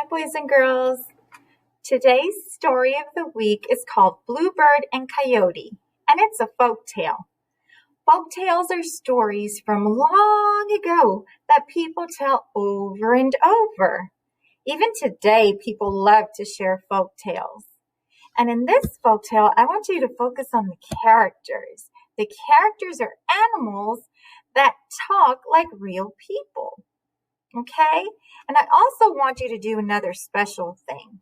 Hi, boys and girls. Today's story of the week is called Blue Bird and Coyote, and it's a folk tale. Folk tales are stories from long ago that people tell over and over. Even today, people love to share folk tales. And in this folk tale, I want you to focus on the characters. The characters are animals that talk like real people. Okay? And I also want you to do another special thing.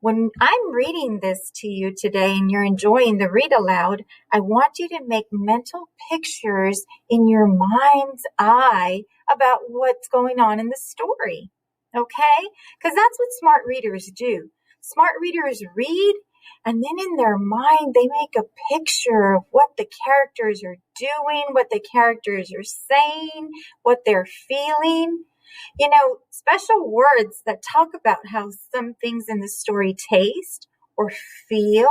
When I'm reading this to you today and you're enjoying the read aloud, I want you to make mental pictures in your mind's eye about what's going on in the story. Okay? Because that's what smart readers do. Smart readers read and then in their mind, they make a picture of what the characters are doing, what the characters are saying, what they're feeling. You know, special words that talk about how some things in the story taste or feel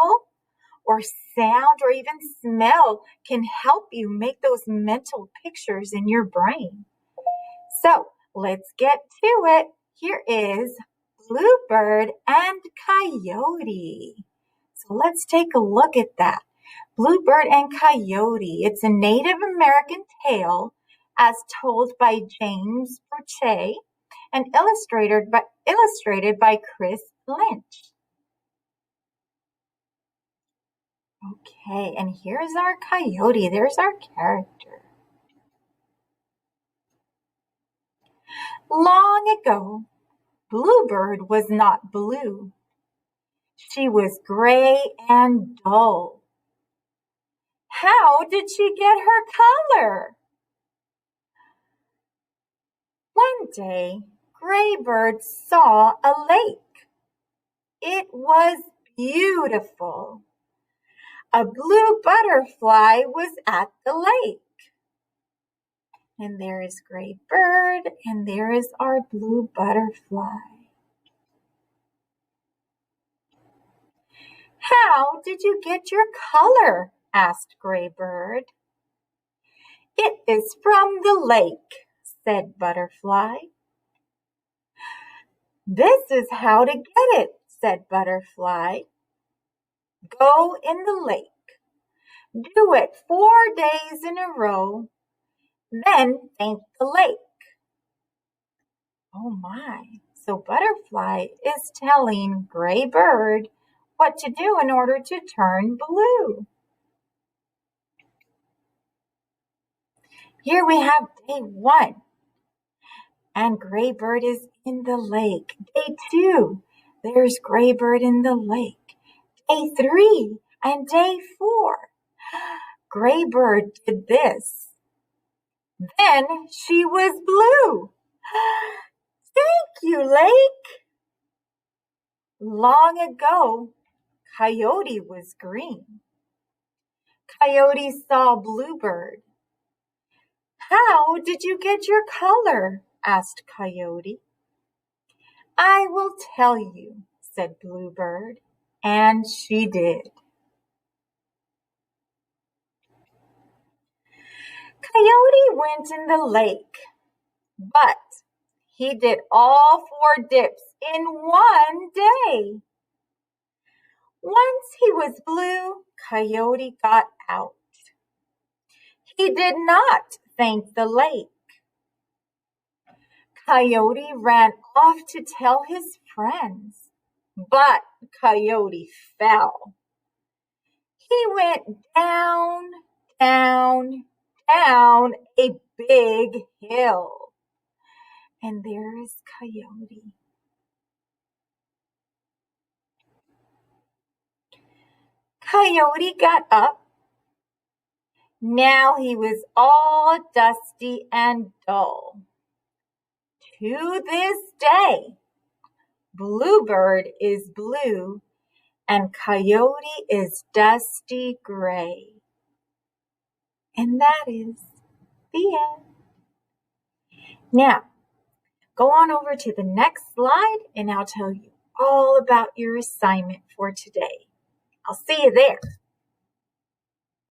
or sound or even smell can help you make those mental pictures in your brain. So let's get to it. Here is Blue Bird and Coyote. So let's take a look at that. Blue Bird and Coyote. It's a Native American tale as told by James Burchett and illustrated by Chris Lynch. Okay, and here's our coyote. There's our character. Long ago, Bluebird was not blue. She was gray and dull. How did she get her color? One day, Graybird saw a lake. It was beautiful. A blue butterfly was at the lake. And there is Graybird, and there is our blue butterfly. How did you get your color? Asked Graybird. It is from the lake, said Butterfly. This is how to get it, said Butterfly. Go in the lake. Do it 4 days in a row. Then thank the lake. Oh my. So Butterfly is telling Graybird what to do in order to turn blue. Here we have day 1. And Graybird is in the lake. Day 2, there's Graybird in the lake. Day 3 and day 4. Graybird did this. Then she was blue. Thank you, lake. Long ago, Coyote was green. Coyote saw Bluebird. How did you get your color? Asked Coyote. I will tell you, said Bluebird, and she did. Coyote went in the lake, but he did all 4 dips in 1 day. Once he was blue, Coyote got out. He did not thank the lake. Coyote ran off to tell his friends, but Coyote fell. He went down, down, down a big hill. And there is Coyote. Coyote got up. Now he was all dusty and dull. To this day, Bluebird is blue and Coyote is dusty gray. And that is the end. Now, go on over to the next slide and I'll tell you all about your assignment for today. I'll see you there.